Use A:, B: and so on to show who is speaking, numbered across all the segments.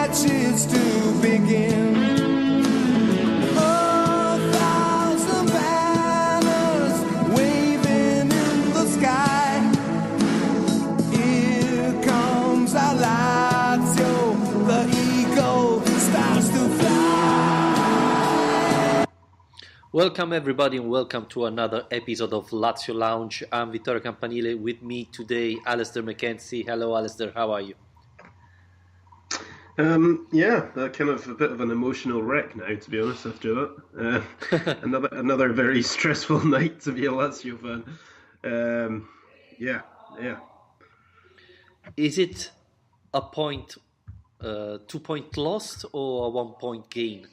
A: match is to begin. A thousand banners waving in the sky. Here comes our Lazio, the eagle starts to fly.
B: Welcome everybody and welcome to another episode of Lazio Lounge. I'm Vittorio Campanile. With me today, Alistair McKenzie. Hello Alistair, how are you?
C: Kind of a bit of an emotional wreck now, to be honest, after that. Another very stressful night to be a Lazio fan. Yeah.
B: Is it a 2-point loss or a 1-point gain,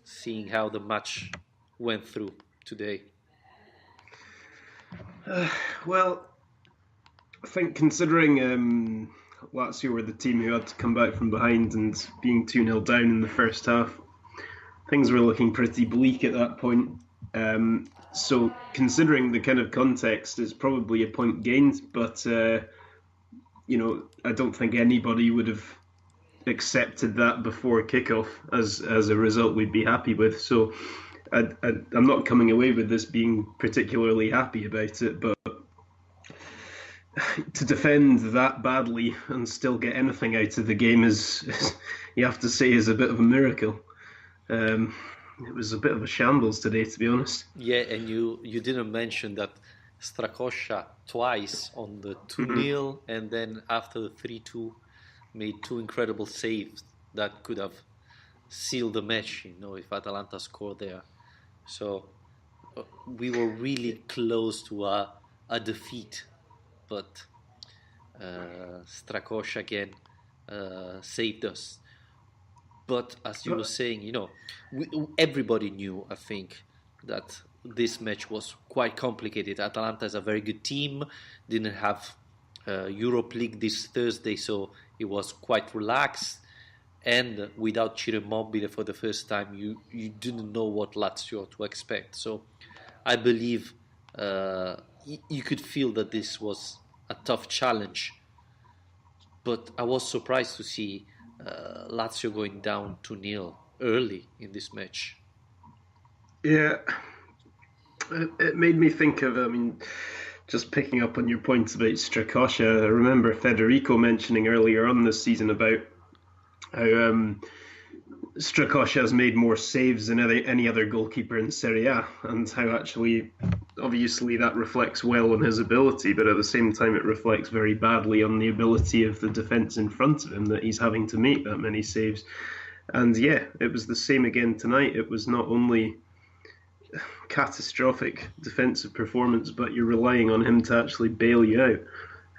B: seeing how the match went through today?
C: Well, I think considering Lazio were the team who had to come back from behind and being 2-0 down in the first half, things were looking pretty bleak at that point. So considering the kind of context, it's probably a point gained, but I don't think anybody would have accepted that before kickoff as a result we'd be happy with. So I'm not coming away with this being particularly happy about it, but to defend that badly and still get anything out of the game is you have to say, is a bit of a miracle. It was a bit of a shambles today, to be honest.
B: Yeah, and you didn't mention that Strakosha twice on the 2-0 and then after the 3-2 made two incredible saves that could have sealed the match, if Atalanta scored there. So we were really close to a defeat. But Strakosha again saved us. But as you were saying, everybody knew, I think, that this match was quite complicated. Atalanta is a very good team, didn't have Europe League this Thursday, so it was quite relaxed. And without Ciro Immobile for the first time, you didn't know what Lazio to expect. So I believe you could feel that this was a tough challenge, but I was surprised to see Lazio going down 2-0 early in this match.
C: Yeah, it made me think of, just picking up on your points about Strakosha, I remember Federico mentioning earlier on this season about how Strakosha has made more saves than any other goalkeeper in Serie A, and how actually, obviously, that reflects well on his ability, but at the same time it reflects very badly on the ability of the defence in front of him, that he's having to make that many saves. And yeah, it was the same again tonight. It was not only catastrophic defensive performance, but you're relying on him to actually bail you out.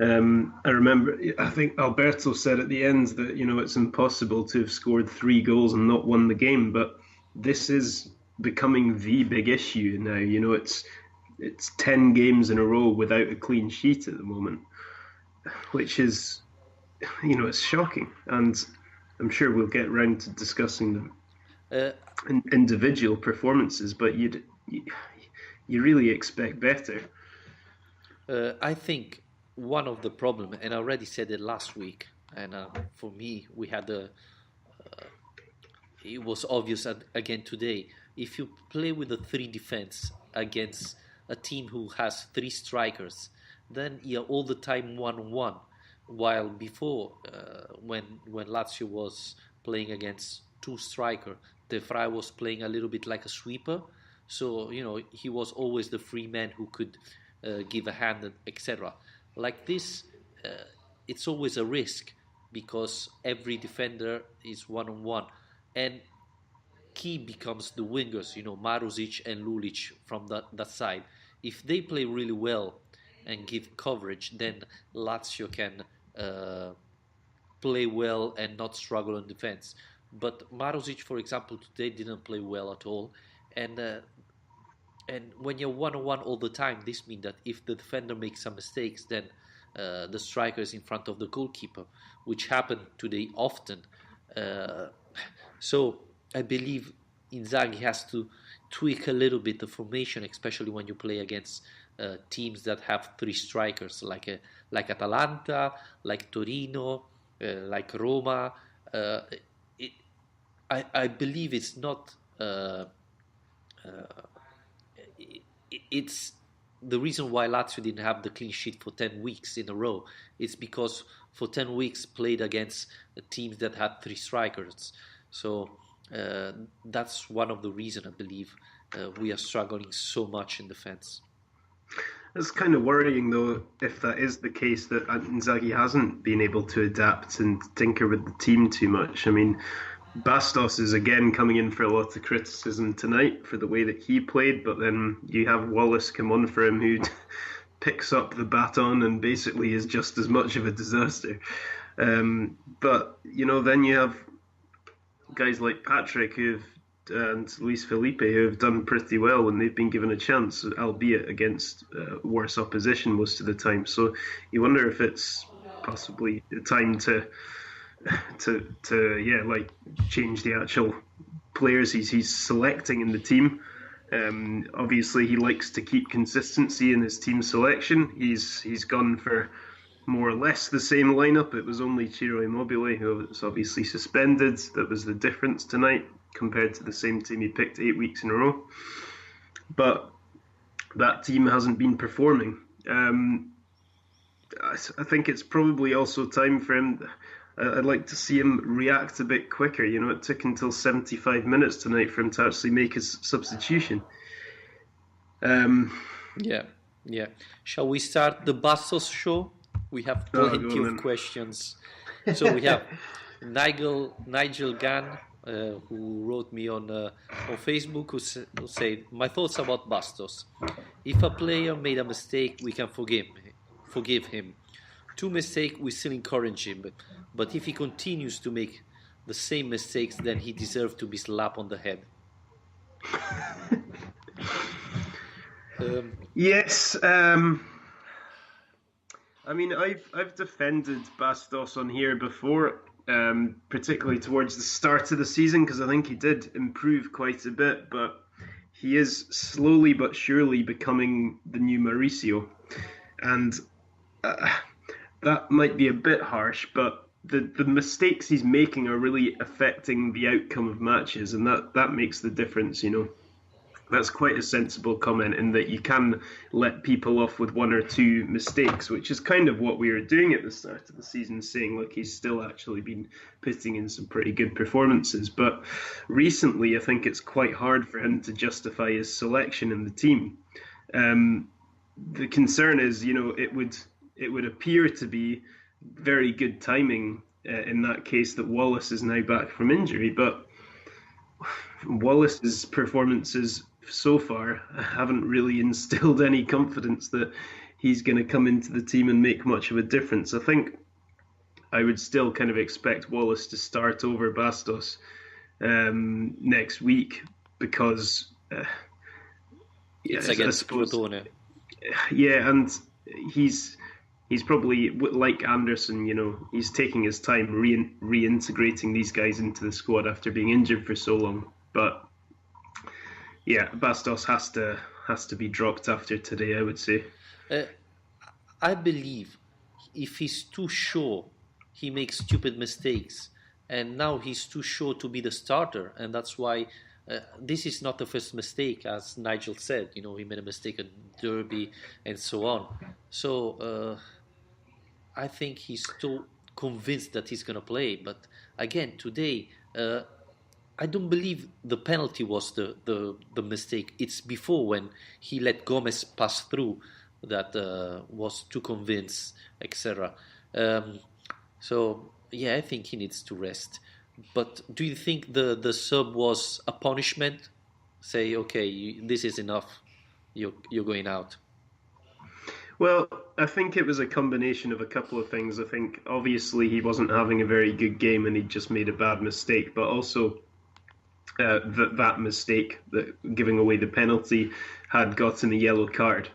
C: I think Alberto said at the end that, it's impossible to have scored 3 goals and not won the game, but this is becoming the big issue now. It's 10 games in a row without a clean sheet at the moment, which is, it's shocking. And I'm sure we'll get round to discussing the individual performances, but you really expect better.
B: I think one of the problems, and I already said it last week, and for me, we had it was obvious again today. If you play with a 3 defense against a team who has 3 strikers, then you're all the time 1-1. While before, when Lazio was playing against 2 strikers, De Vrij was playing a little bit like a sweeper. So, he was always the free man who could give a hand, etc. Like this, it's always a risk because every defender is 1-on-1. And key becomes the wingers, Marusic and Lulic from that side. If they play really well and give coverage, then Lazio can play well and not struggle in defense. But Marusic, for example, today didn't play well at all. And when you're 1-on-1 all the time, this means that if the defender makes some mistakes, then the striker is in front of the goalkeeper, which happened today often. So I believe Inzaghi has to tweak a little bit the formation, especially when you play against teams that have 3 strikers, like Atalanta, like Torino, like Roma. I believe it's not. It's the reason why Lazio didn't have the clean sheet for 10 weeks in a row. It's because for 10 weeks played against teams that had three strikers. So that's one of the reasons, I believe, we are struggling so much in defense.
C: It's kind of worrying, though, if that is the case, that Inzaghi hasn't been able to adapt and tinker with the team too much. I mean, Bastos is again coming in for a lot of criticism tonight for the way that he played, but then you have Wallace come on for him, who picks up the baton and basically is just as much of a disaster. But, then you have guys like Patrick and Luis Felipe, who have done pretty well when they've been given a chance, albeit against worse opposition most of the time. So you wonder if it's possibly the time to change the actual players he's selecting in the team. Obviously, he likes to keep consistency in his team selection. He's gone for more or less the same lineup. It was only Ciro Immobile, who was obviously suspended, that was the difference tonight compared to the same team he picked 8 weeks in a row. But that team hasn't been performing. I think it's probably also time for him. I'd like to see him react a bit quicker. It took until 75 minutes tonight for him to actually make his substitution.
B: Yeah. Shall we start the Bastos show? We have plenty of questions. So we have Nigel Gann, who wrote me on Facebook, who said, "My thoughts about Bastos. If a player made a mistake, we can forgive him. 2 mistakes, we still encourage him. But if he continues to make the same mistakes, then he deserves to be slapped on the head."
C: Yes. I mean, I've defended Bastos on here before, particularly towards the start of the season, because I think he did improve quite a bit, but he is slowly but surely becoming the new Mauricio. And that might be a bit harsh, but the mistakes he's making are really affecting the outcome of matches, and that makes the difference, That's quite a sensible comment, in that you can let people off with 1 or 2 mistakes, which is kind of what we were doing at the start of the season, saying, look, he's still actually been putting in some pretty good performances. But recently, I think it's quite hard for him to justify his selection in the team. The concern is, it would appear to be very good timing in that case that Wallace is now back from injury, but Wallace's performances so far haven't really instilled any confidence that he's going to come into the team and make much of a difference. I think I would still kind of expect Wallace to start over Bastos next week, because
B: it's against Crotone.
C: Yeah, and he's probably, like Anderson, he's taking his time reintegrating these guys into the squad after being injured for so long. But yeah, Bastos has to be dropped after today, I would say.
B: I believe if he's too sure, he makes stupid mistakes, and now he's too sure to be the starter, and that's why this is not the first mistake, as Nigel said. He made a mistake at Derby and so on. So I think he's still convinced that he's going to play. But again, today, I don't believe the penalty was the mistake. It's before, when he let Gomez pass through, that was too convinced, etc. So yeah, I think he needs to rest. But do you think the sub was a punishment? Say, okay, this is enough. You're going out.
C: Well, I think it was a combination of a couple of things. I think obviously he wasn't having a very good game and he just made a bad mistake, but also that mistake, that giving away the penalty, had gotten a yellow card.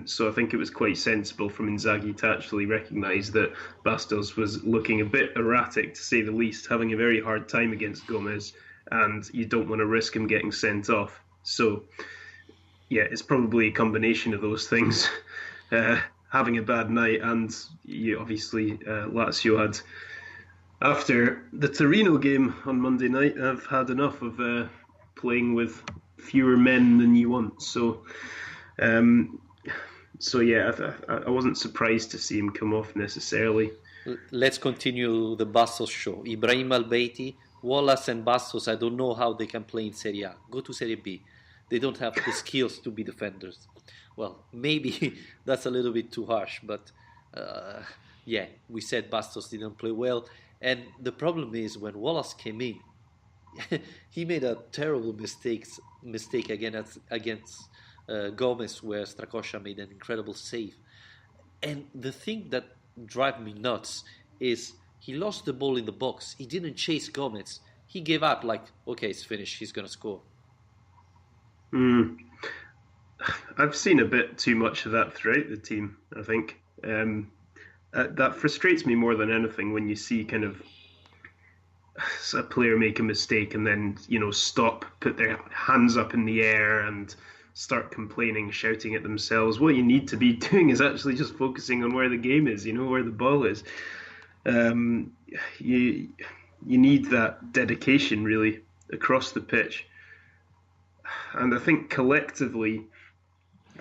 C: So I think it was quite sensible from Inzaghi to actually recognise that Bastos was looking a bit erratic, to say the least, having a very hard time against Gomez, and you don't want to risk him getting sent off. So yeah, it's probably a combination of those things. Having a bad night, and obviously Lazio had After the Torino game on Monday night, I've had enough of playing with fewer men than you want. Um, so yeah, I wasn't surprised to see him come off necessarily.
B: Let's continue the Bastos show. Ibrahim Albeiti, Wallace, and Bastos. I don't know how they can play in Serie A. Go to Serie B. They don't have the skills to be defenders. Well, maybe that's a little bit too harsh, but uh, yeah, we said Bastos didn't play well. And the problem is when Wallace came in, he made a terrible mistake against Gomez, where Strakosha made an incredible save. And the thing that drives me nuts is he lost the ball in the box. He didn't chase Gomez. He gave up like, okay, it's finished. He's gonna score.
C: Mm. I've seen a bit too much of that throughout the team, I think. That frustrates me more than anything when you see kind of a player make a mistake and then, stop, put their hands up in the air and start complaining, shouting at themselves. What you need to be doing is actually just focusing on where the game is, where the ball is. Um, you, you need that dedication, really, across the pitch. And I think collectively,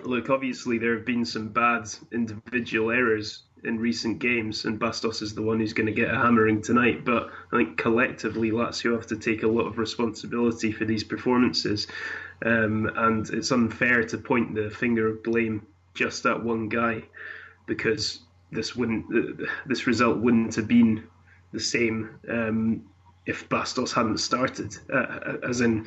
C: look, obviously there have been some bad individual errors in recent games, and Bastos is the one who's going to get a hammering tonight. But I think collectively, Lazio have to take a lot of responsibility for these performances, and it's unfair to point the finger of blame just at one guy, because this result wouldn't have been the same if Bastos hadn't started. As in,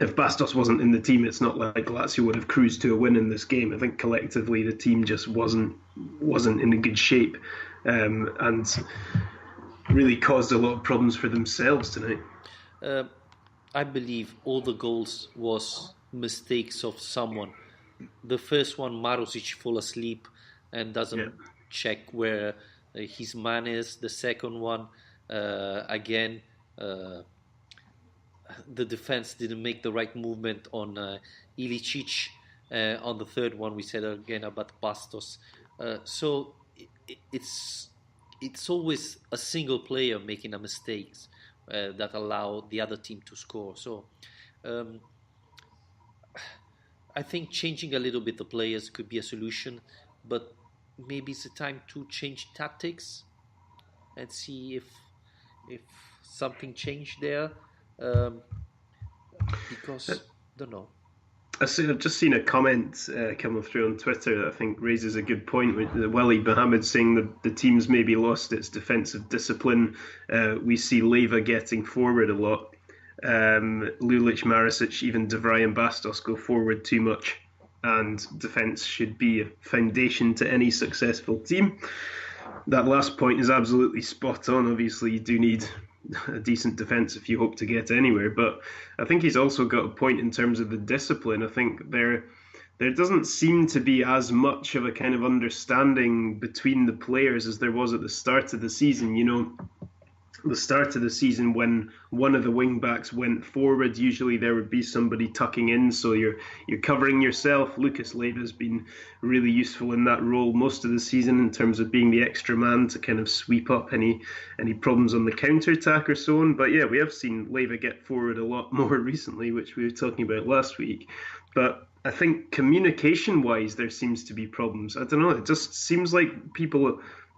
C: if Bastos wasn't in the team, it's not like Lazio would have cruised to a win in this game. I think collectively the team just wasn't in a good shape, and really caused a lot of problems for themselves tonight.
B: I believe all the goals was mistakes of someone. The first one, Marusic fall asleep and doesn't check where his man is. The second one, again, the defense didn't make the right movement on Ilicic. On the third one, we said again about Bastos. So it's always a single player making a mistake that allow the other team to score. So um, I think changing a little bit the players could be a solution, but maybe it's a time to change tactics and see if something changed there. Um, because don't know.
C: I've just seen a comment coming through on Twitter that I think raises a good point. With Waleed Mohammed saying that the team's maybe lost its defensive discipline. We see Leva getting forward a lot. Lulic, Marisic, even De Vrij and Bastos go forward too much. And defence should be a foundation to any successful team. That last point is absolutely spot on. Obviously, you do need a decent defence if you hope to get anywhere. But I think he's also got a point in terms of the discipline. I think there doesn't seem to be as much of a kind of understanding between the players as there was at the start of the season. The start of the season when one of the wing backs went forward, usually there would be somebody tucking in, so you're covering yourself. Lucas Leiva's been really useful in that role most of the season in terms of being the extra man to kind of sweep up any problems on the counter attack or so on. But yeah, we have seen Leiva get forward a lot more recently, which we were talking about last week. But I think communication wise there seems to be problems. I don't know, it just seems like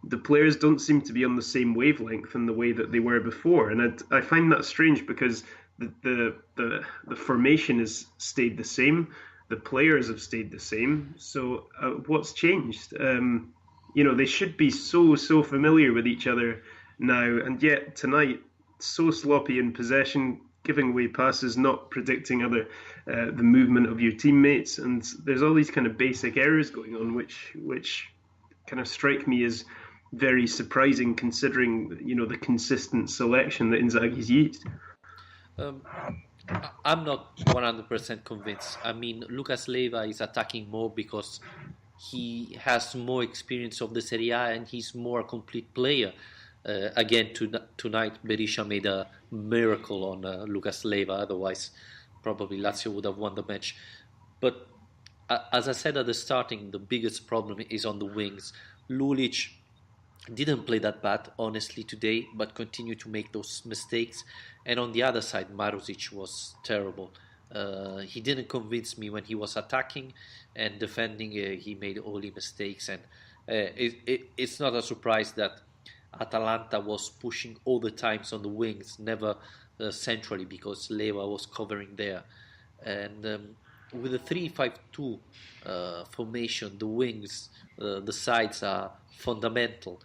C: the players don't seem to be on the same wavelength in the way that they were before, and I find that strange because the formation has stayed the same, the players have stayed the same. So what's changed? They should be so familiar with each other now, and yet tonight so sloppy in possession, giving away passes, not predicting the movement of your teammates, and there's all these kind of basic errors going on, which kind of strike me as very surprising considering the consistent selection that Inzaghi's used.
B: I'm not 100% convinced. I mean, Lucas Leiva is attacking more because he has more experience of the Serie A and he's more a complete player. Again, tonight Berisha made a miracle on Lucas Leiva. Otherwise, probably Lazio would have won the match. But as I said at the starting, the biggest problem is on the wings. Lulic didn't play that bad, honestly, today, but continued to make those mistakes. And on the other side, Maruzic was terrible. He didn't convince me when he was attacking and defending. He made only mistakes, and it's not a surprise that Atalanta was pushing all the times on the wings, never centrally, because Leva was covering there. And with the 3-5-2 formation, the wings, the sides are fundamental.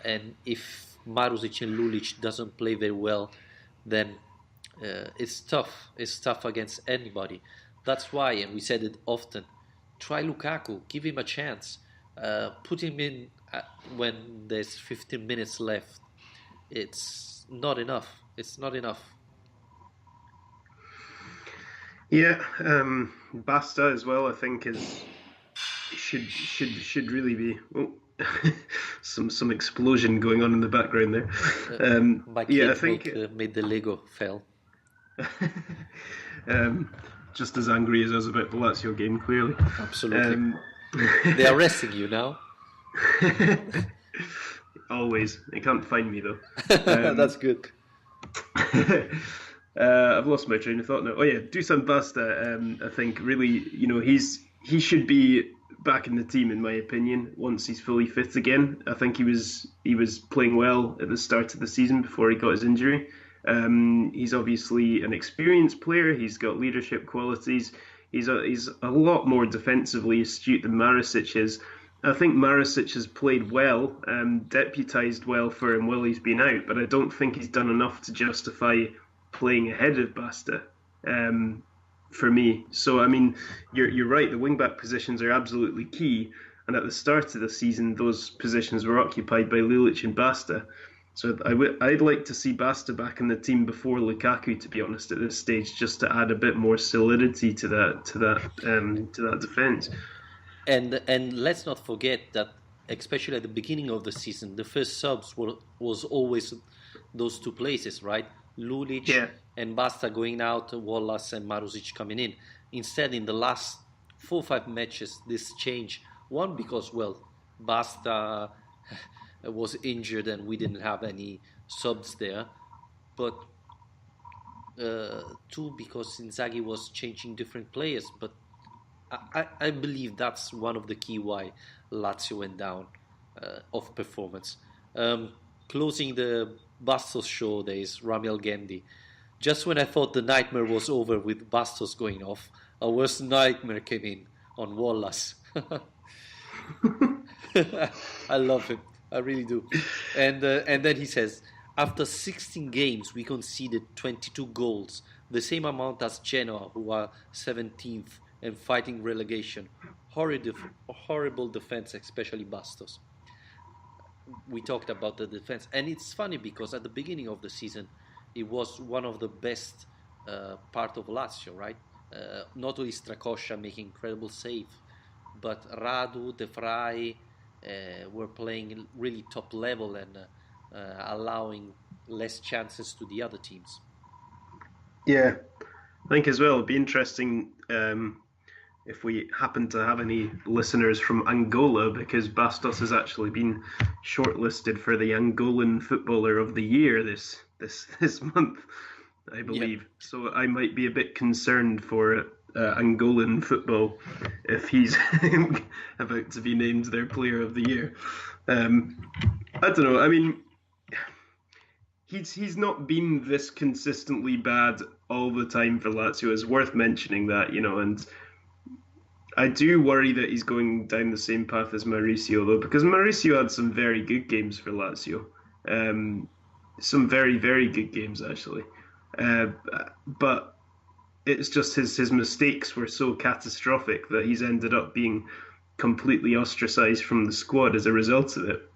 B: And if Maruzic and Lulic doesn't play very well, then it's tough. It's tough against anybody. That's why, and we said it often, try Lukaku, give him a chance. Put him in when there's 15 minutes left. It's not enough. It's not enough.
C: Yeah, Basta as well. I think is should really be. Oh, some explosion going on in the background there.
B: My kid
C: yeah, I think
B: made the Lego fell.
C: Just as angry as us about the Lazio game, clearly.
B: Absolutely. They are arresting you now.
C: Always. They can't find me though.
B: That's good.
C: I've lost my train of thought now. Oh yeah, Dusan Basta. I think really, he should be back in the team in my opinion once he's fully fit again. I think he was playing well at the start of the season before he got his injury. He's obviously an experienced player. He's got leadership qualities. He's a lot more defensively astute than Marisic is. I think Marisic has played well, deputised well for him while he's been out, but I don't think he's done enough to justify playing ahead of Basta for me. So, I mean, you're right, the wing-back positions are absolutely key, and at the start of the season, those positions were occupied by Lulic and Basta. So I'd like to see Basta back in the team before Lukaku, to be honest, at this stage, just to add a bit more solidity to that defence.
B: And let's not forget that, especially at the beginning of the season, the first subs was always those two places, right? Lulic and Basta going out, Wallace and Maruzic coming in. Instead, in the last 4 or 5 matches, this changed. One, because, Basta was injured and we didn't have any subs there. But 2, because Inzaghi was changing different players. But I believe that's one of the key why Lazio went down of performance. Closing the Bastos show, there is Ramiel Gendi. Just when I thought the nightmare was over with Bastos going off, a worse nightmare came in on Wallace. I love him. I really do. And then he says, after 16 games, we conceded 22 goals, the same amount as Genoa, who are 17th and fighting relegation. Horrible defense, especially Bastos. We talked about the defense, and it's funny because at the beginning of the season, it was one of the best part of Lazio, right? Not only Strakosha making incredible save, but Radu, De Vrij were playing really top level and allowing less chances to the other teams.
C: Yeah, I think as well it'd be interesting if we happen to have any listeners from Angola, because Bastos has actually been shortlisted for the Angolan Footballer of the Year this month, I believe. Yep. So I might be a bit concerned for Angolan football if he's about to be named their Player of the Year. I don't know. I mean, he's not been this consistently bad all the time for Lazio. It's worth mentioning that, and I do worry that he's going down the same path as Mauricio, though, because Mauricio had some very good games for Lazio. Some very, very good games, actually. But it's just his mistakes were so catastrophic that he's ended up being completely ostracised from the squad as a result of it,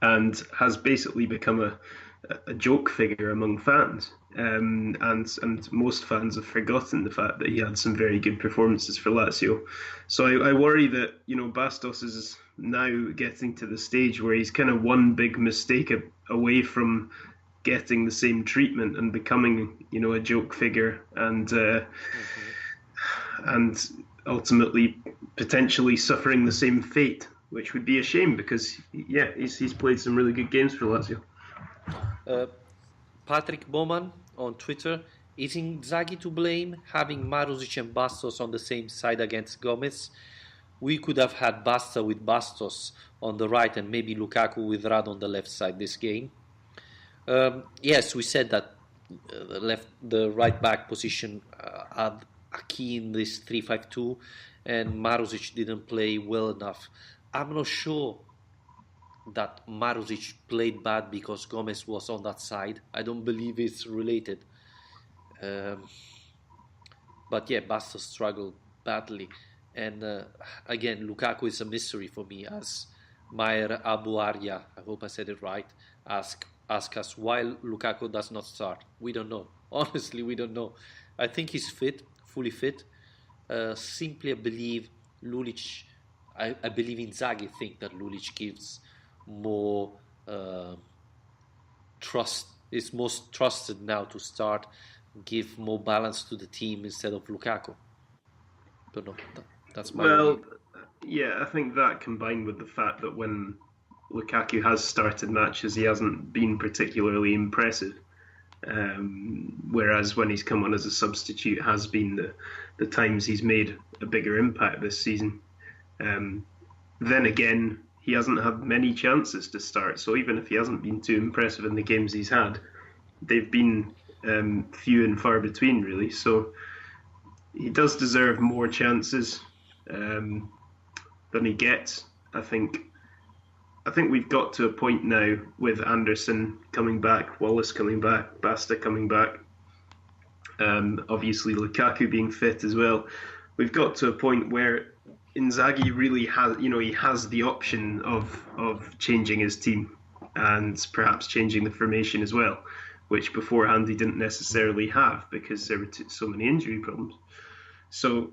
C: and has basically become a joke figure among fans. And most fans have forgotten the fact that he had some very good performances for Lazio. So I worry that Bastos is now getting to the stage where he's kind of one big mistake away from getting the same treatment and becoming a joke figure and ultimately potentially suffering the same fate which would be a shame because he's played some really good games for Lazio.
B: Patrick Bowman on Twitter: is Inzaghi to blame having Maruzic and Bastos on the same side against Gomez? We could have had Basta with Bastos on the right and maybe Lukaku with Rad on the left side this game. Yes, we said that the right back position had a key in this 3-5-2, and Maruzic didn't play well enough. I'm not sure that Maruzic played bad because Gomez was on that side. I don't believe it's related. But yeah, Bastos struggled badly. And again, Lukaku is a mystery for me, as Maher Abu Arya, I hope I said it right, ask us why Lukaku does not start. We don't know. Honestly, we don't know. I think he's fit, fully fit. Simply I believe Lulic, I believe Inzaghi think that Lulic gives more trust, is most trusted now to start, give more balance to the team instead of Lukaku. Don't know. That's my opinion.
C: Yeah, I think that combined with the fact that when Lukaku has started matches, he hasn't been particularly impressive. Whereas when he's come on as a substitute, has been the times he's made a bigger impact this season. Then again, he hasn't had many chances to start, so even if he hasn't been too impressive in the games he's had, they've been few and far between, really. So he does deserve more chances than he gets. I think we've got to a point now with Anderson coming back, Wallace coming back, Basta coming back, obviously Lukaku being fit as well. We've got to a point where Inzaghi really has, he has the option of changing his team and perhaps changing the formation as well, which beforehand he didn't necessarily have because there were so many injury problems. So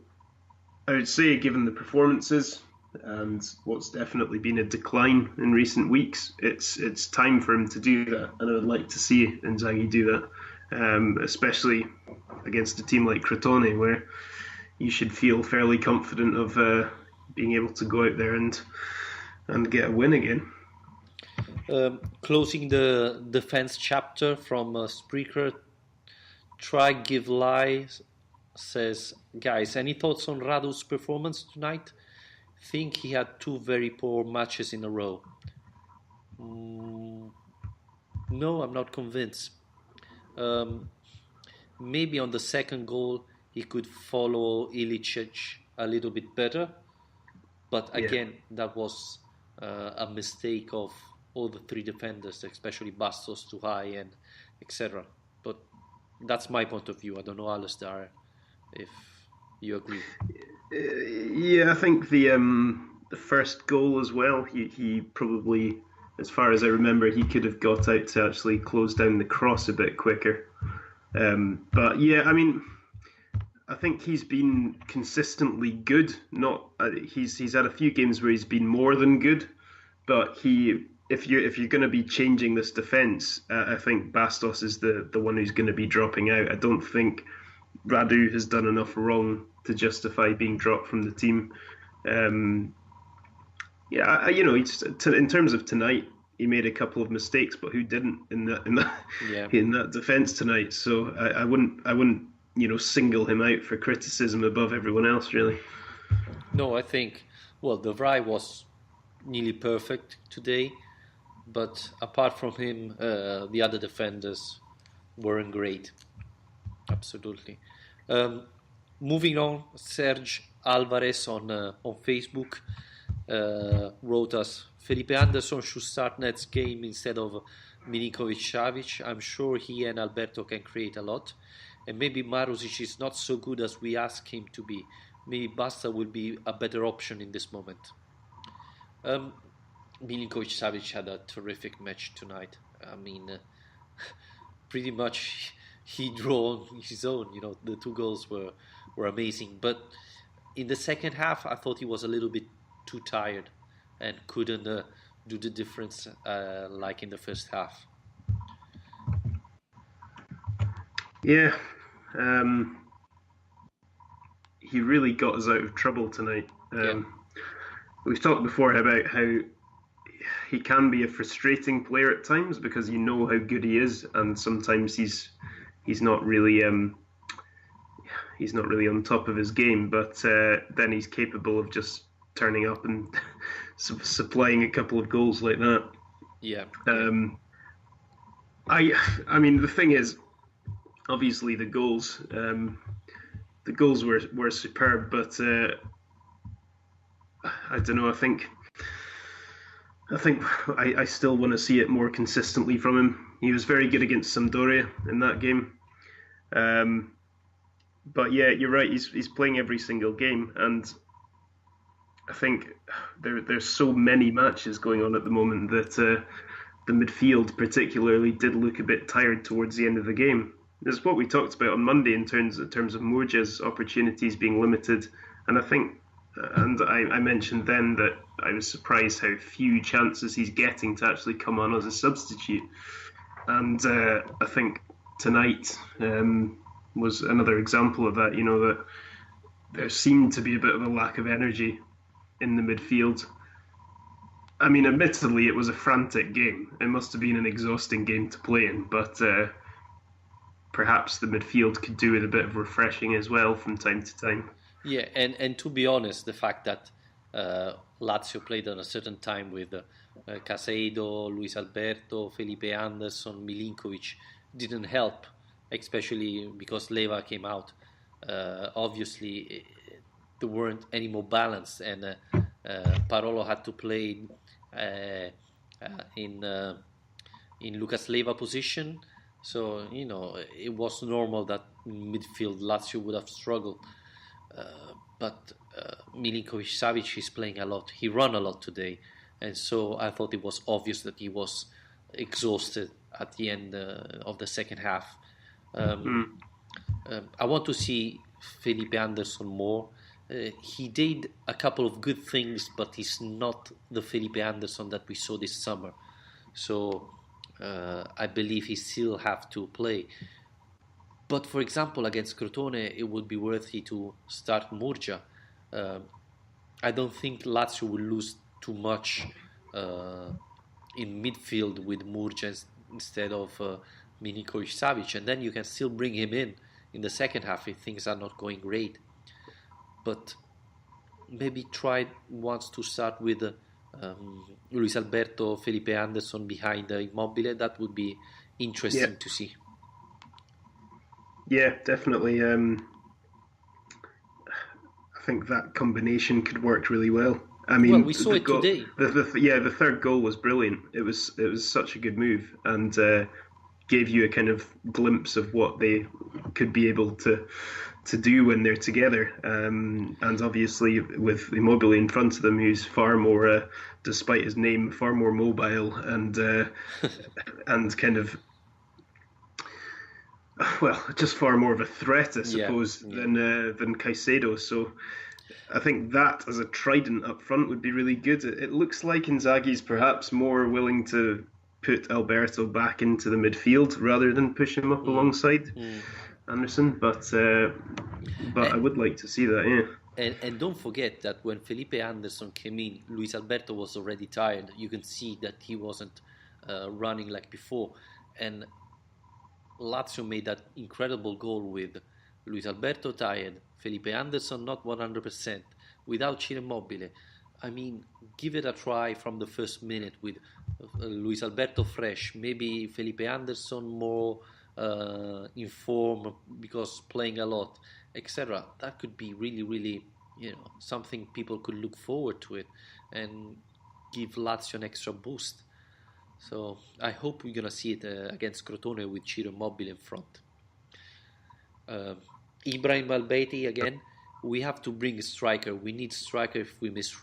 C: I would say, given the performances and what's definitely been a decline in recent weeks, it's time for him to do that, and I would like to see Inzaghi do that, especially against a team like Crotone, where you should feel fairly confident of being able to go out there and get a win again.
B: Closing the defense chapter from Spreaker, Try Give Lies says, guys, any thoughts on Radu's performance tonight? Think he had two very poor matches in a row. No, I'm not convinced. Maybe on the second goal he could follow Ilicic a little bit better, but again, that was a mistake of all the three defenders, especially Bastos too high and etc. But that's my point of view. I don't know, Alistair, if you agree.
C: I think the first goal as well, he probably, as far as I remember, he could have got out to actually close down the cross a bit quicker. But yeah, I mean, I think he's been consistently good. Not he's had a few games where he's been more than good, but if you're going to be changing this defence, I think Bastos is the one who's going to be dropping out. I don't think Radu has done enough wrong to justify being dropped from the team. In terms of tonight, he made a couple of mistakes, but who didn't in that defence tonight? So I wouldn't single him out for criticism above everyone else, really.
B: No, I think De Vrij was nearly perfect today, but apart from him, the other defenders weren't great. Absolutely. Moving on, Serge Alvarez on Facebook wrote us, Felipe Anderson should start next game instead of Milinkovic-Savic. I'm sure he and Alberto can create a lot. And maybe Maruzic is not so good as we ask him to be. Maybe Basta will be a better option in this moment. Milinkovic-Savic had a terrific match tonight. I mean, pretty much he drew on his own. The two goals were amazing. But in the second half, I thought he was a little bit too tired and couldn't do the difference like in the first half.
C: Yeah. He really got us out of trouble tonight. we've talked before about how he can be a frustrating player at times because you know how good he is, and sometimes he's not really on top of his game. But then he's capable of just turning up and supplying a couple of goals like that.
B: Yeah.
C: I mean, the thing is, obviously the goals were superb, but I don't know. I still want to see it more consistently from him. He was very good against Sampdoria in that game. But yeah, you're right. He's playing every single game, and I think there's so many matches going on at the moment that the midfield particularly did look a bit tired towards the end of the game. This is what we talked about on Monday in terms of Murja's opportunities being limited, and I mentioned then that I was surprised how few chances he's getting to actually come on as a substitute. And I think tonight was another example of that. You know, that there seemed to be a bit of a lack of energy in the midfield. I mean, admittedly, it was a frantic game. It must have been an exhausting game to play in, but perhaps the midfield could do with a bit of refreshing as well from time to time.
B: Yeah, and to be honest, the fact that Lazio played at a certain time with Caseido, Luis Alberto, Felipe Anderson, Milinkovic didn't help, especially because Leva came out. Obviously, there weren't any more balance, and Parolo had to play in Lucas Leva position. So, you know, it was normal that midfield Lazio would have struggled. But Milinkovic-Savic is playing a lot. He ran a lot today, and so I thought it was obvious that he was exhausted at the end of the second half. I want to see Felipe Anderson more. He did a couple of good things, but he's not the Felipe Anderson that we saw this summer. So I believe he still have to play. But for example, against Crotone, it would be worthy to start Murja. I don't think Lazio will lose too much in midfield with Murja instead of Milinkovic-Savic, and then you can still bring him in the second half if things are not going great. But maybe try once to start with Luis Alberto, Felipe Anderson behind Immobile. That would be interesting to see.
C: Yeah, definitely. I think that combination could work really well. I mean,
B: we saw it today.
C: The third goal was brilliant. It was such a good move, and gave you a kind of glimpse of what they could be able to do when they're together. And obviously, with Immobile in front of them, who's far more, despite his name, far more mobile and and kind of. Well, just far more of a threat, I suppose, than Caicedo. So I think that as a trident up front would be really good. It looks like Inzaghi's perhaps more willing to put Alberto back into the midfield rather than push him up alongside Anderson. But I would like to see that, yeah.
B: And don't forget that when Felipe Anderson came in, Luis Alberto was already tired. You can see that he wasn't running like before. And Lazio made that incredible goal with Luis Alberto tired, Felipe Anderson not 100%, without Ciro Immobile. I mean, give it a try from the first minute with Luis Alberto fresh, maybe Felipe Anderson more in form because playing a lot, etc. That could be really, really, something people could look forward to it and give Lazio an extra boost. So I hope we're gonna see it against Crotone with Ciro Immobile in front. Ibrahim Albeiti again. We have to bring a striker. We need striker if we miss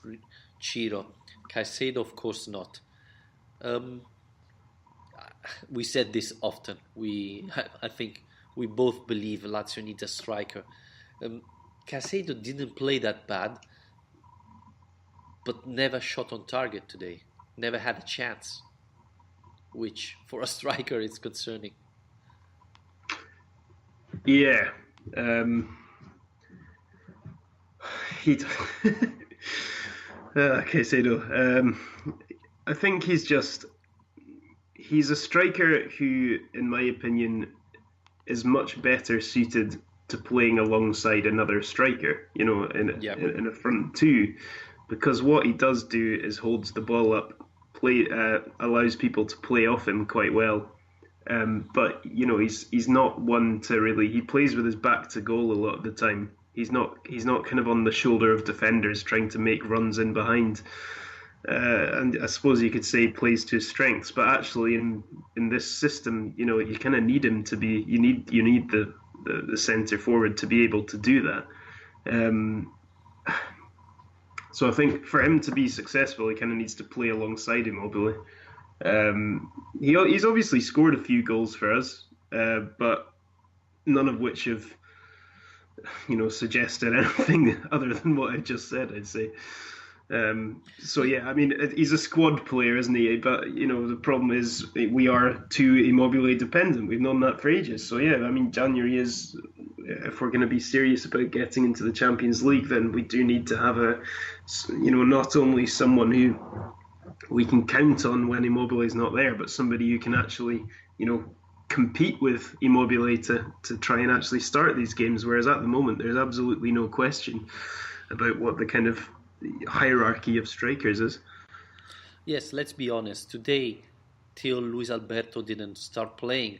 B: Ciro. Caicedo, of course not. We said this often. I think we both believe Lazio needs a striker. Caicedo didn't play that bad, but never shot on target today. Never had a chance, which for a striker is concerning.
C: Yeah. He Caicedo. I think he's a striker who, in my opinion, is much better suited to playing alongside another striker,
B: Yeah.
C: in a front two, because what he does do is holds the ball up, allows people to play off him quite well. But he's not one to really. He plays with his back to goal a lot of the time. He's not kind of on the shoulder of defenders trying to make runs in behind. And I suppose you could say he plays to his strengths, but actually in this system, you kind of need him to be. You need the centre forward to be able to do that. So I think for him to be successful, he kind of needs to play alongside Immobile. He's obviously scored a few goals for us, but none of which have, suggested anything other than what I just said, I'd say. So yeah, I mean, he's a squad player, isn't he? But the problem is we are too Immobile dependent. We've known that for ages. So yeah, I mean, January is, if we're going to be serious about getting into the Champions League, then we do need to have not only someone who we can count on when Immobile is not there, but somebody who can actually, compete with Immobile to try and actually start these games. Whereas at the moment, there's absolutely no question about what the kind of hierarchy of strikers is.
B: Yes, let's be honest. Today, till Luis Alberto didn't start playing,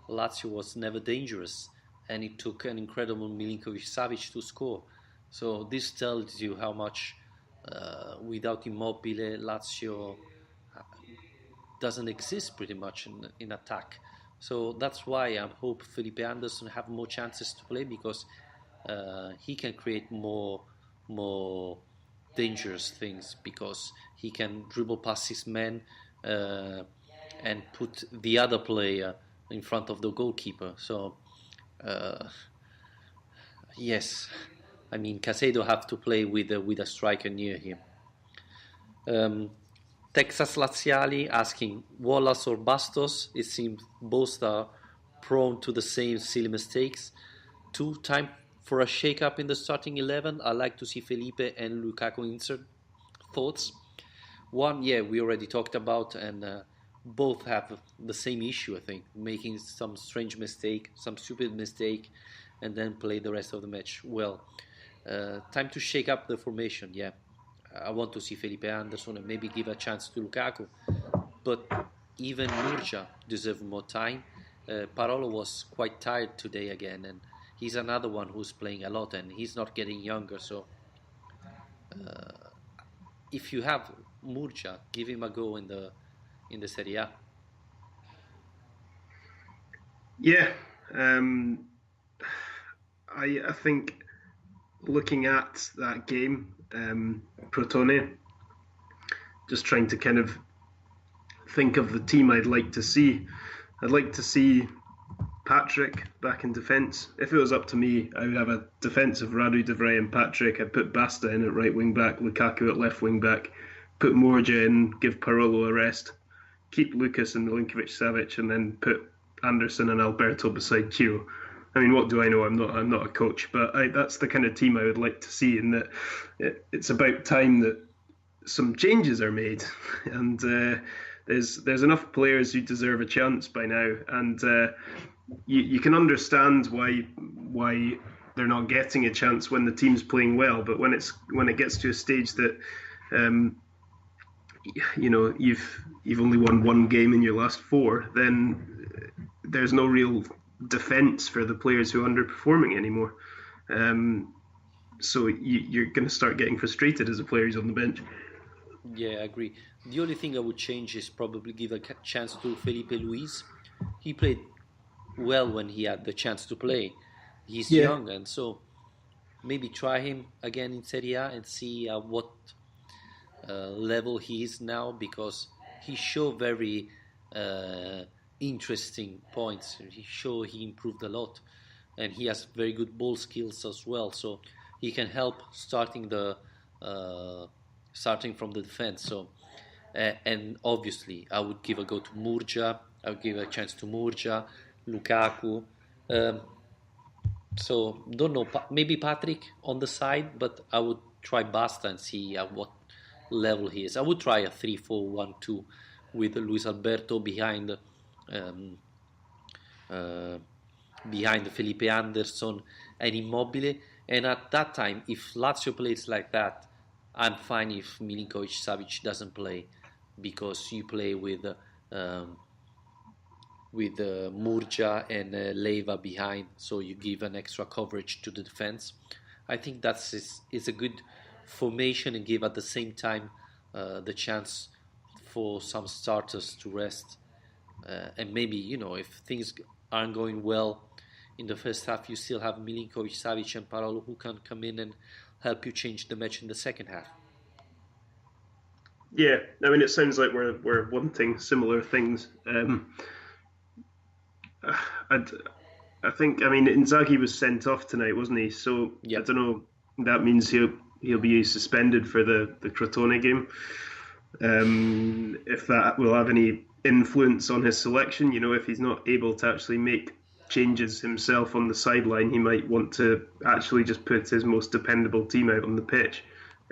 B: Lazio was never dangerous, and it took an incredible Milinkovic-Savic to score. So this tells you how much, without Immobile, Lazio doesn't exist pretty much in attack. So that's why I hope Felipe Anderson have more chances to play, because he can create more dangerous things, because he can dribble past his man and put the other player in front of the goalkeeper. So yes, I mean, Caicedo have to play with a striker near him. Texas Laziali asking Wallace or Bastos. It seems both are prone to the same silly mistakes. Time for a shake-up in the starting 11. I like to see Felipe and Lukaku insert. Thoughts? One, yeah, we already talked about, and both have the same issue, I think, making some strange mistake, some stupid mistake, and then play the rest of the match well. Time to shake up the formation, yeah. I want to see Felipe Anderson and maybe give a chance to Lukaku. But even Murcia deserves more time. Parolo was quite tired today again, and he's another one who's playing a lot, and he's not getting younger. So if you have Murcia, give him a go in the Serie A.
C: Yeah, I think looking at that game, Crotone, just trying to kind of think of the team I'd like to see. I'd like to see Patrick back in defence. If it was up to me, I would have a defence of Radu, De Vrij and Patrick. I'd put Basta in at right wing back, Lukaku at left wing back, put Morja in, give Parolo a rest, keep Lucas and Milinkovic-Savic, and then put Anderson and Alberto beside Chiro. I mean, what do I know? I'm not a coach, but that's the kind of team I would like to see. In that, it's about time that some changes are made, and there's enough players who deserve a chance by now, and you can understand why they're not getting a chance when the team's playing well. But when it gets to a stage that you've only won one game in your last four, then there's no real defence for the players who are underperforming anymore. So you're going to start getting frustrated as a player who's on the bench.
B: Yeah, I agree. The only thing I would change is probably give a chance to Felipe Luis. He played well when he had the chance to play. He's young, and so maybe try him again in Serie A and see what level he is now, because he showed very interesting points. He improved a lot, and he has very good ball skills as well. So he can help starting from the defense. So and obviously I would give a go to Murja. I would give a chance to Murja, Lukaku. So don't know, maybe Patrick on the side, but I would try Basta and see level he is. I would try a 3-4-1-2 with Luis Alberto um, uh, behind Felipe Anderson and Immobile. And at that time, if Lazio plays like that, I'm fine if Milinkovic Savic doesn't play, because you play um, with Murgia and Leiva behind, so you give an extra coverage to the defense. I think is a good formation and give at the same time the chance for some starters to rest. And maybe, if things aren't going well in the first half, you still have Milinkovic, Savic, and Parolo who can come in and help you change the match in the second half.
C: Yeah, I mean, it sounds like we're wanting similar things. I think, I mean, Inzaghi was sent off tonight, wasn't he? So
B: Yep.
C: I don't know. That means he'll be suspended for the Crotone game. If that will have any influence on his selection, if he's not able to actually make changes himself on the sideline, he might want to actually just put his most dependable team out on the pitch,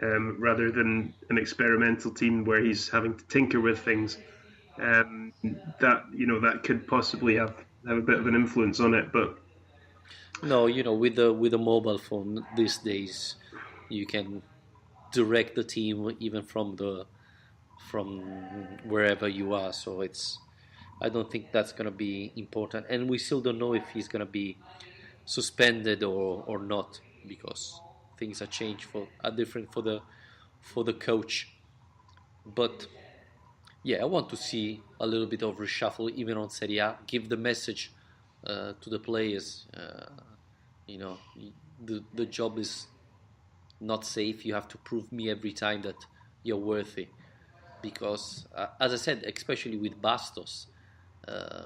C: rather than an experimental team where he's having to tinker with things. That could possibly have a bit of an influence on it, but
B: No, with the mobile phone these days, you can direct the team even from wherever you are. So I don't think that's gonna be important, and we still don't know if he's gonna be suspended or not, because things are different for the coach. But yeah, I want to see a little bit of reshuffle even on Serie A. Give the message to the players. The job is not safe. You have to prove me every time that you're worthy. Because, as I said, especially with Bastos,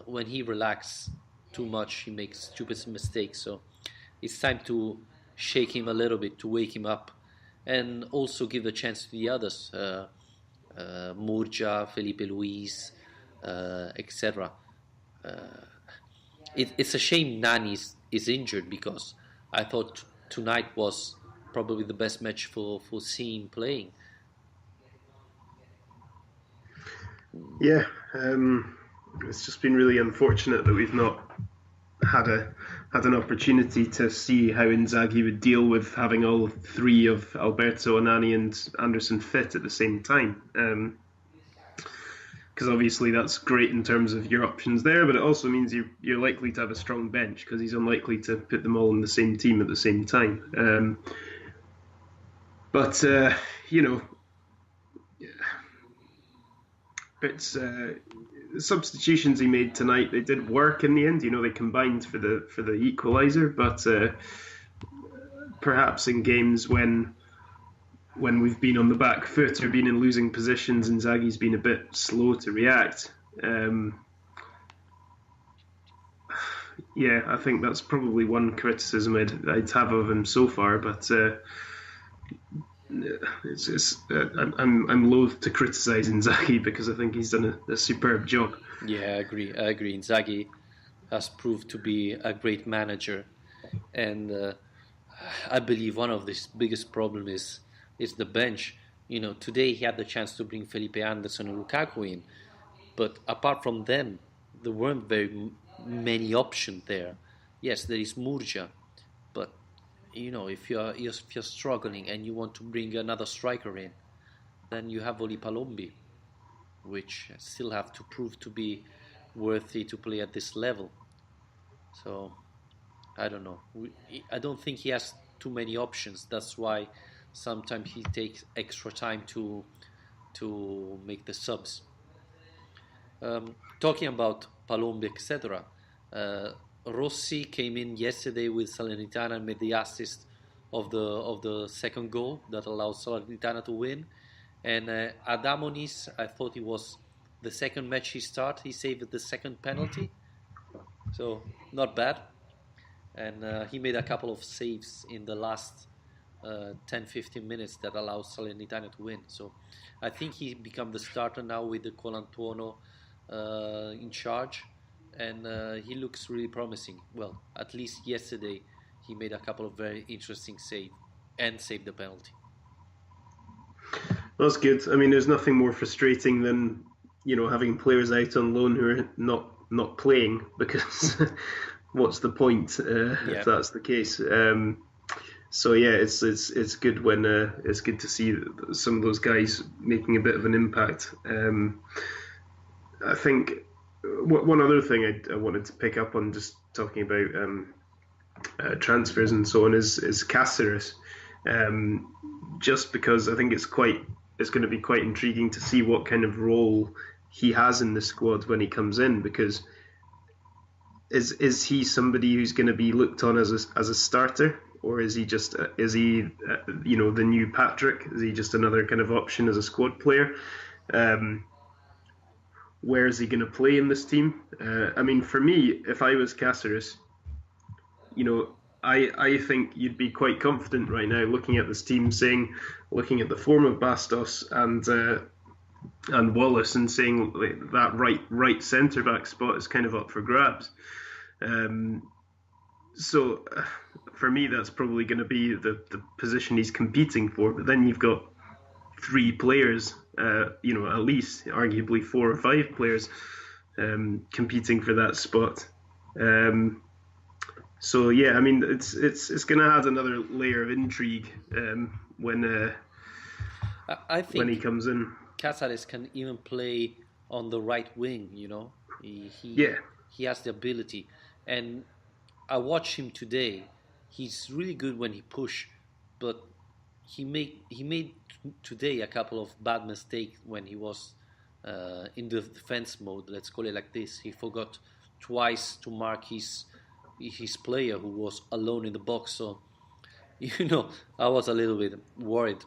B: when he relaxes too much, he makes stupid mistakes. So it's time to shake him a little bit, to wake him up, and also give a chance to the others. Murgia, Felipe Luis, etc. It's a shame Nani is injured, because I thought tonight was probably the best match for seeing playing.
C: yeah, it's just been really unfortunate that we've not had an opportunity to see how Inzaghi would deal with having all three of Alberto, Anani, and Anderson fit at the same time. Because obviously that's great in terms of your options there, but it also means you're likely to have a strong bench, because he's unlikely to put them all in the same team at the same time. But it's substitutions he made tonight. They did work in the end. They combined for the equaliser, but perhaps in games when we've been on the back foot or been in losing positions, Inzaghi's been a bit slow to react. Yeah, I think that's probably one criticism I'd have of him so far. But I'm loath to criticise Inzaghi, because I think he's done a superb job.
B: Yeah, I agree. Inzaghi has proved to be a great manager, and I believe one of his biggest problems is the bench. Today he had the chance to bring Felipe Anderson and Lukaku in, but apart from them, there weren't very many options there. Yes, there is Murgia, but if you're struggling and you want to bring another striker in, then you have Oli Palombi, which still have to prove to be worthy to play at this level. So I don't know. I don't think he has too many options. That's why sometimes he takes extra time to make the subs. Talking about Palombi, etc. Rossi came in yesterday with Salernitana and made the assist of the second goal that allowed Salernitana to win. And Adamonis, I thought he was the second match he started. He saved the second penalty, so not bad. And he made a couple of saves in the last 10-15 minutes that allowed Salernitana to win. So I think he become the starter now with the Colantuono in charge, and he looks really promising. Well, at least yesterday he made a couple of very interesting saves and saved the penalty.
C: That's good. I mean, there's nothing more frustrating than having players out on loan who are not playing because what's the point if
B: Yeah.
C: that's the case? So yeah, it's good when it's good to see some of those guys making a bit of an impact. I think one other thing I wanted to pick up on, just talking about transfers and so on, is Cáceres. Just because I think it's going to be quite intriguing to see what kind of role he has in the squad when he comes in, because is he somebody who's going to be looked on as a starter, or is he just the new Patrick? Is he just another kind of option as a squad player? Um, where is he going to play in this team? I mean, for me, if I was Cáceres, I think you'd be quite confident right now looking at this team, looking at the form of Bastos and Wallace, and saying like, that right centre back spot is kind of up for grabs. So for me, that's probably going to be the position he's competing for. But then you've got three players, at least arguably four or five players competing for that spot. So yeah, I mean, it's going to add another layer of intrigue when
B: I
C: when he
B: think
C: comes in.
B: Cáceres can even play on the right wing.
C: Yeah,
B: He has the ability, and I watched him today. He's really good when he push, but he made today a couple of bad mistakes when he was in the defense mode. Let's call it like this. He forgot twice to mark his player who was alone in the box. So I was a little bit worried.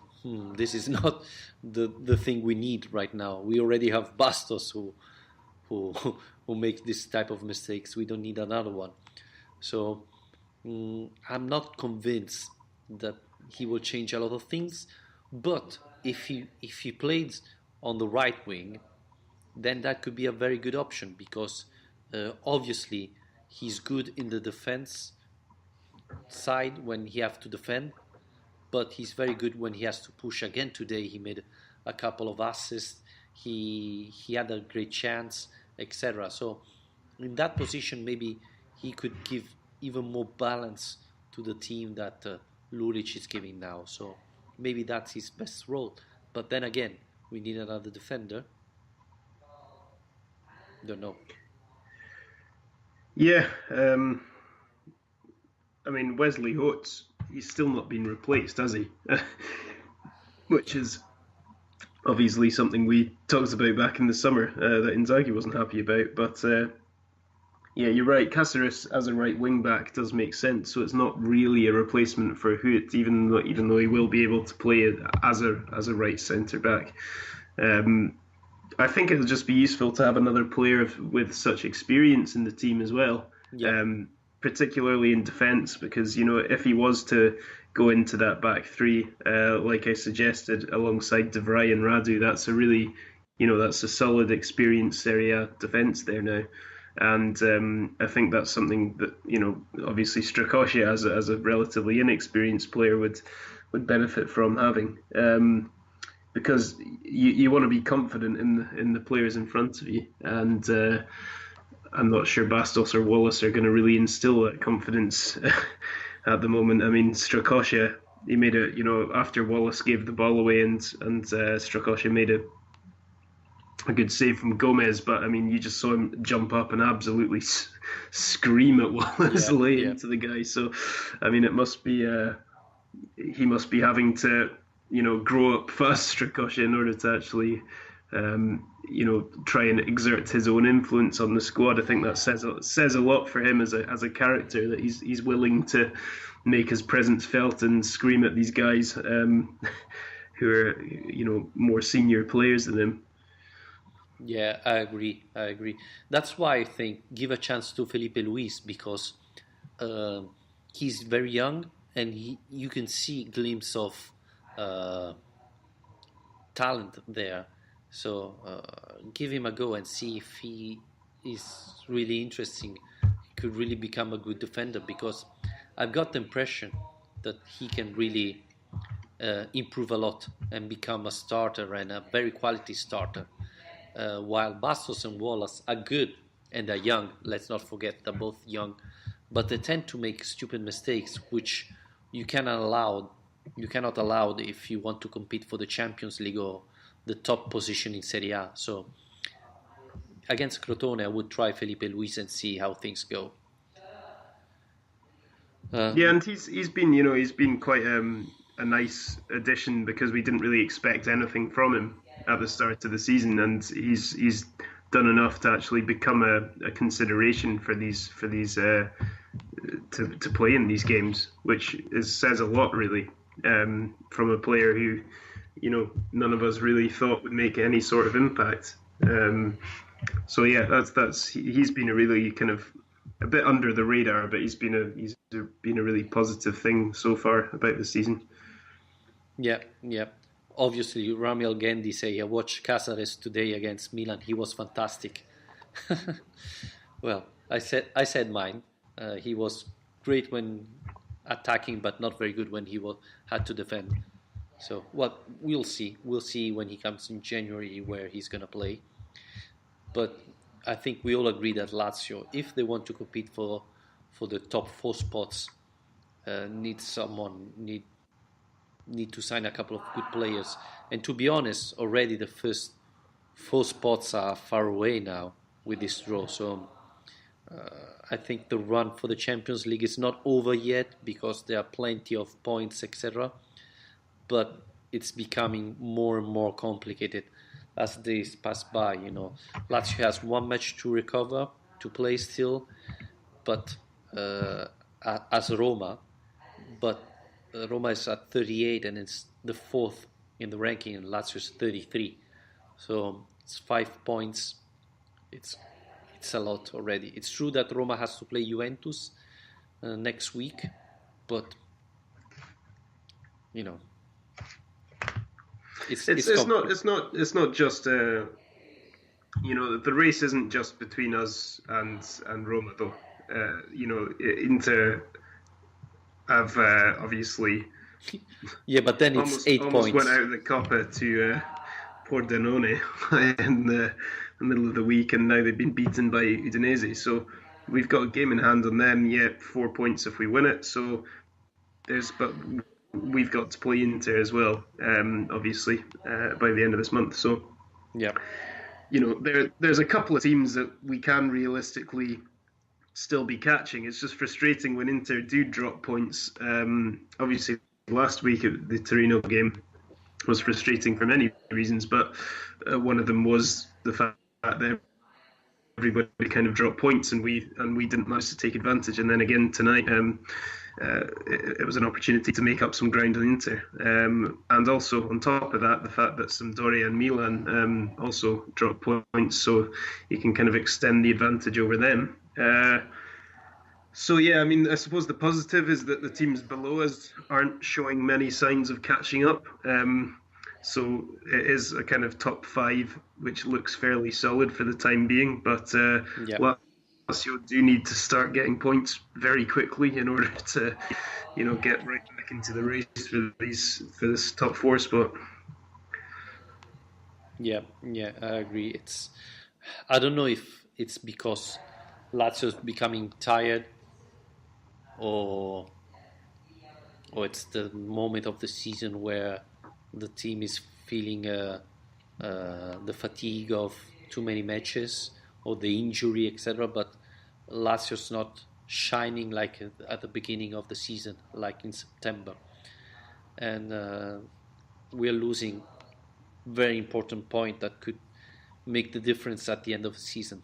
B: This is not the thing we need right now. We already have Bastos who who makes this type of mistakes. We don't need another one. So I'm not convinced that he will change a lot of things. But if he played on the right wing, then that could be a very good option, because obviously he's good in the defense side when he has to defend, but he's very good when he has to push. Again today, he made a couple of assists. He had a great chance, etc. So in that position, maybe he could give even more balance to the team that Lulic is giving now. So maybe that's his best role. But then again, we need another defender. Don't know.
C: yeah. I mean, Wesley Oates, he's still not been replaced, has he? Which is obviously something we talked about back in the summer that Inzaghi wasn't happy about. But yeah, you're right. Cáceres as a right wing back does make sense. So it's not really a replacement for Hoot, even though he will be able to play as a right centre back. I think it'll just be useful to have another player with such experience in the team as well.
B: Yeah.
C: Particularly in defence, because if he was to go into that back three, like I suggested, alongside De Vrij and Radu, that's a really, that's a solid, experienced Serie A defence there now, and I think that's something that obviously Strakosha as a relatively inexperienced player would benefit from having, because you want to be confident in the players in front of you, and I'm not sure Bastos or Wallace are going to really instill that confidence at the moment. I mean, Strakosha, he made after Wallace gave the ball away, and Strakosha made a good save from Gomez, but I mean, you just saw him jump up and absolutely scream at Wallace, lay into the guy. So, I mean, it must be he must be having to grow up fast, Strakosha, in order to actually try and exert his own influence on the squad. I think that says a lot for him as a character, that he's willing to make his presence felt and scream at these guys who are more senior players than him.
B: Yeah, I agree. That's why I think give a chance to Felipe Luis, because he's very young, and you can see glimpse of talent there. So give him a go and see if he is really interesting. He could really become a good defender, because I've got the impression that he can really improve a lot and become a starter and a very quality starter. While Bastos and Wallace are good and they're young, let's not forget they're both young, but they tend to make stupid mistakes, which you cannot allow. You cannot allow if you want to compete for the Champions League or the top position in Serie A. So against Crotone, I would try Felipe Luis and see how things go.
C: And he's been quite a nice addition because we didn't really expect anything from him at the start of the season, and he's done enough to actually become a consideration for these to play in these games, which says a lot really from a player who none of us really thought would make any sort of impact. So yeah, he's been a really kind of a bit under the radar, but he's been a really positive thing so far about the season.
B: Yeah. Obviously, Ramiel Gendi say I watched Caceres today against Milan. He was fantastic. Well, I said mine. He was great when attacking, but not very good when he had to defend. So, we'll see. We'll see when he comes in January where he's gonna play. But I think we all agree that Lazio, if they want to compete for the top 4 spots, need to sign a couple of good players. And to be honest, already the first 4 spots are far away now with this draw. So I think the run for the Champions League is not over yet because there are plenty of points, etc. But it's becoming more and more complicated as days pass by. Lazio has 1 match to recover, to play still, but as Roma, but Roma is at 38 and it's the 4th in the ranking, and Lazio is 33. So it's 5 points. It's a lot already. It's true that Roma has to play Juventus next week, but
C: it's not just the race isn't just between us and Roma though. Inter have obviously
B: but then it's almost 8 points.
C: Almost went out of the Coppa to Pordenone in the middle of the week, and now they've been beaten by Udinese. So we've got a game in hand on them. 4 points if we win it. So but we've got to play Inter as well, obviously, by the end of this month. So there's a couple of teams that we can realistically still be catching. It's just frustrating when Inter do drop points. Obviously, last week the Torino game was frustrating for many reasons, but one of them was the fact that everybody kind of dropped points and we didn't manage to take advantage. And then again tonight, it was an opportunity to make up some ground on Inter. And also on top of that, the fact that Sampdoria and Milan also dropped points, so you can kind of extend the advantage over them. So yeah, I suppose the positive is that the teams below us aren't showing many signs of catching up. So it is a kind of top 5, which looks fairly solid for the time being. But Lazio do need to start getting points very quickly in order to, get right back into the race for this top 4 spot.
B: Yeah, I agree. I don't know if it's because Lazio's becoming tired, or it's the moment of the season where the team is feeling the fatigue of too many matches or the injury, etc. But Lazio's not shining like at the beginning of the season, like in September, and we're losing very important point that could make the difference at the end of the season.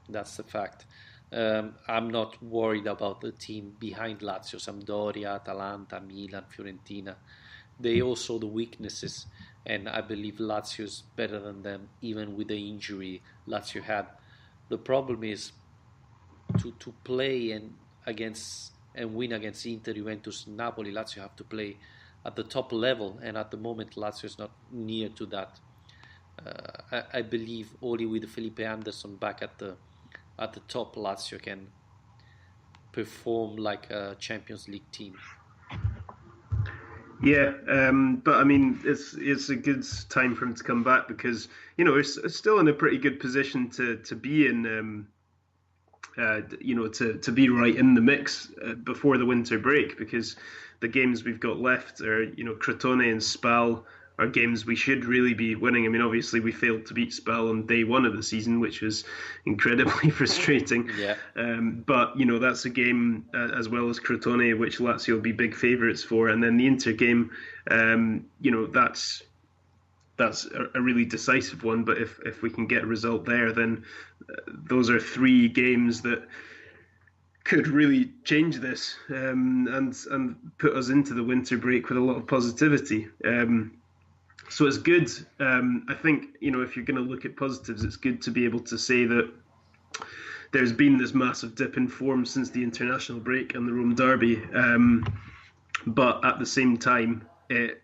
B: That's the fact. I'm not worried about the team behind Lazio, Sampdoria, Atalanta, Milan, Fiorentina. They all saw the weaknesses, and I believe Lazio is better than them, even with the injury Lazio had. The problem is to play and win against Inter, Juventus, Napoli. Lazio have to play at the top level, and at the moment Lazio is not near to that. I believe only with Felipe Anderson back at the top, Lazio can perform like a Champions League team.
C: Yeah, but I mean, it's a good time for him to come back because it's still in a pretty good position to be in. To be right in the mix before the winter break, because the games we've got left are, Crotone and Spal are games we should really be winning. I mean, obviously we failed to beat Spal on day one of the season, which was incredibly frustrating.
B: Yeah.
C: But that's a game as well as Crotone, which Lazio will be big favourites for, and then the Inter game, that's a really decisive one. But if we can get a result there, then those are three games that could really change this and put us into the winter break with a lot of positivity. So it's good. I think, if you're going to look at positives, it's good to be able to say that there's been this massive dip in form since the international break and the Rome derby. But at the same time,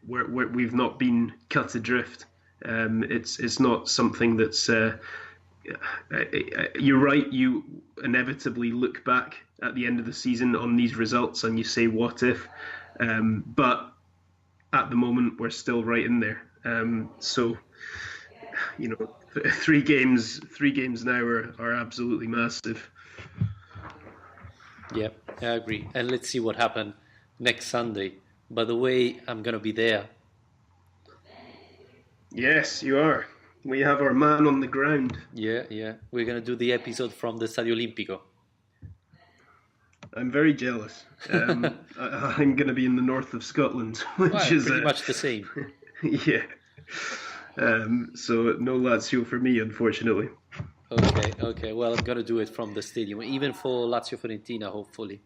C: we've not been cut adrift. It's not something that's... you're right, you inevitably look back at the end of the season on these results and you say, what if? But at the moment, we're still right in there. So, 3 games now are absolutely massive.
B: Yeah, I agree. And let's see what happens next Sunday. By the way, I'm going to be there.
C: Yes, you are. We have our man on the ground.
B: Yeah. We're going to do the episode from the Stadio Olimpico.
C: I'm very jealous. I'm going to be in the north of Scotland, which is
B: pretty much the same.
C: Yeah. So no Lazio for me, unfortunately.
B: Okay. Well, I'm going to do it from the stadium, even for Lazio Fiorentina, hopefully.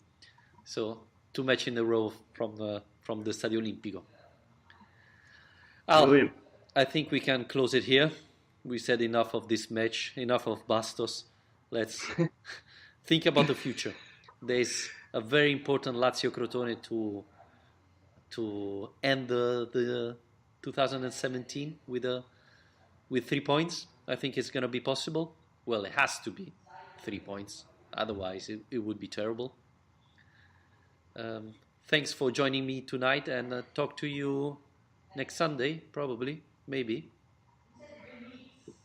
B: So 2 matches in a row from the Stadio Olimpico.
C: Brilliant.
B: I think we can close it here. We said enough of this match, enough of Bastos. Let's think about the future. There's a very important Lazio Crotone to end the 2017 with 3 points. I think it's going to be possible. Well, it has to be 3 points. Otherwise, it would be terrible. Thanks for joining me tonight, and talk to you next Sunday, probably, maybe.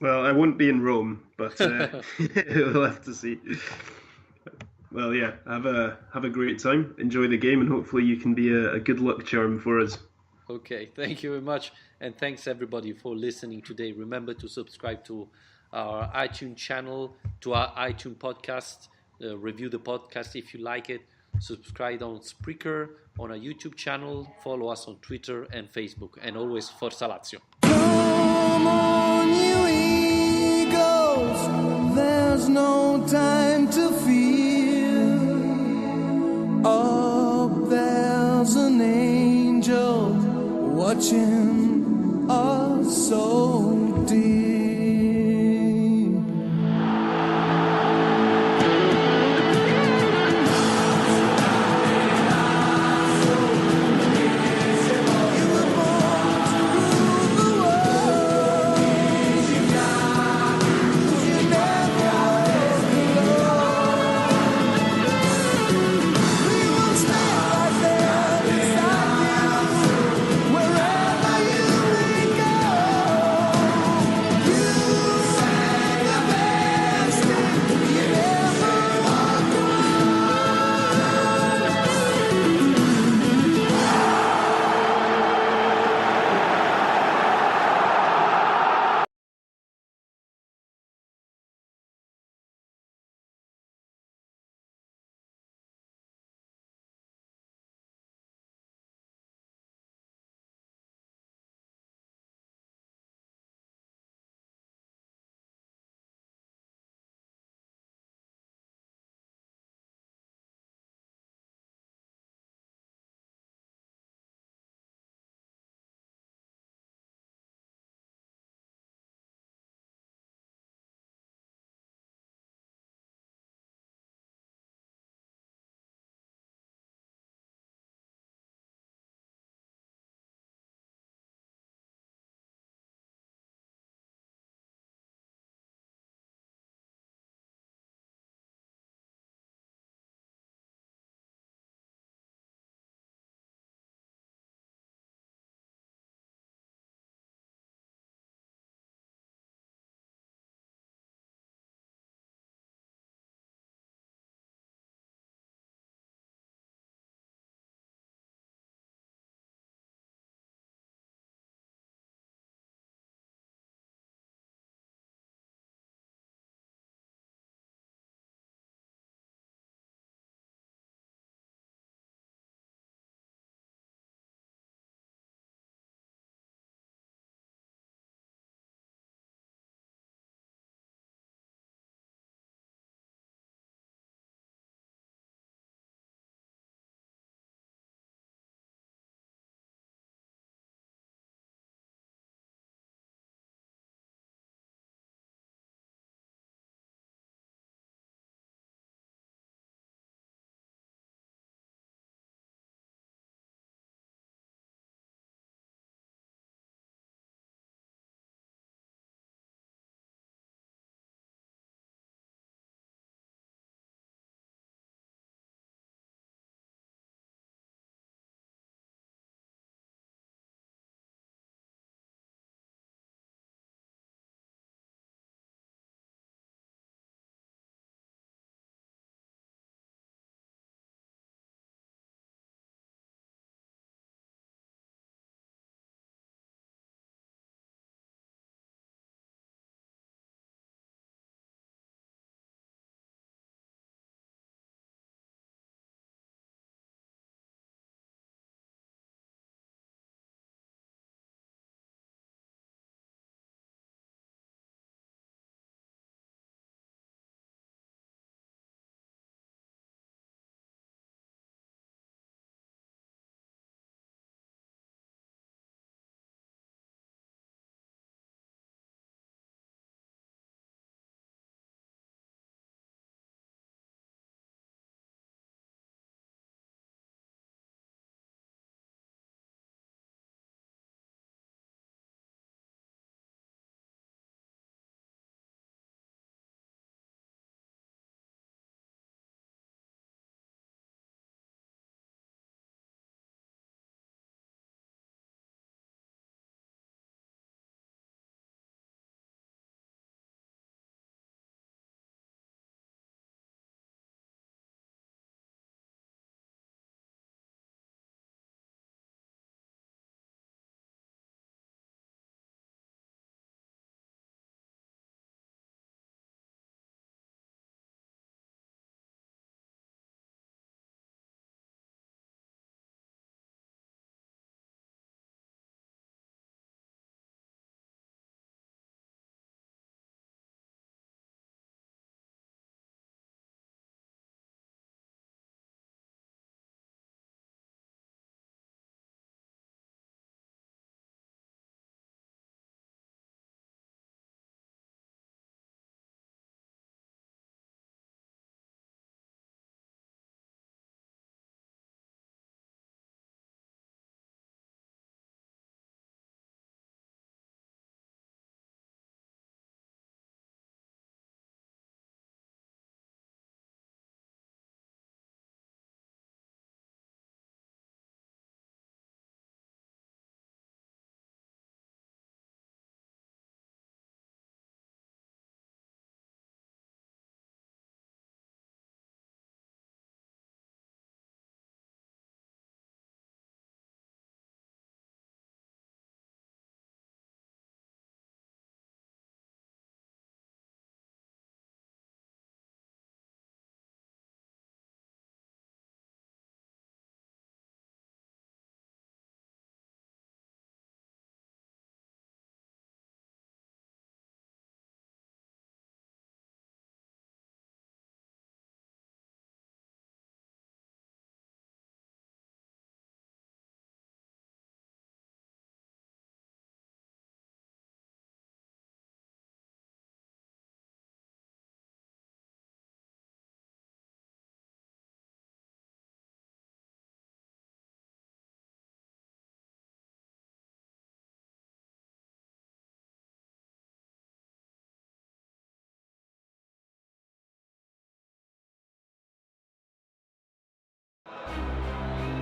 C: Well, I won't be in Rome, but we'll have to see. Well, yeah, have a great time. Enjoy the game, and hopefully you can be a good luck charm for us.
B: Okay, thank you very much, and thanks everybody for listening today. Remember to subscribe to our iTunes channel, to our iTunes podcast. Review the podcast if you like it. Subscribe on Spreaker, on our YouTube channel. Follow us on Twitter and Facebook, and always Forza Lazio.
A: Come on, you eagles, there's no time to fear. Up there's an angel watching us so dear. Wherever you may go.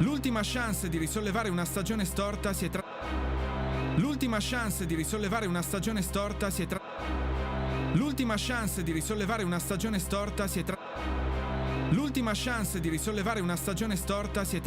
D: L'ultima chance di risollevare una stagione storta si è L'ultima chance di risollevare una stagione storta si è L'ultima chance di risollevare una stagione storta si è L'ultima chance di risollevare una stagione storta si è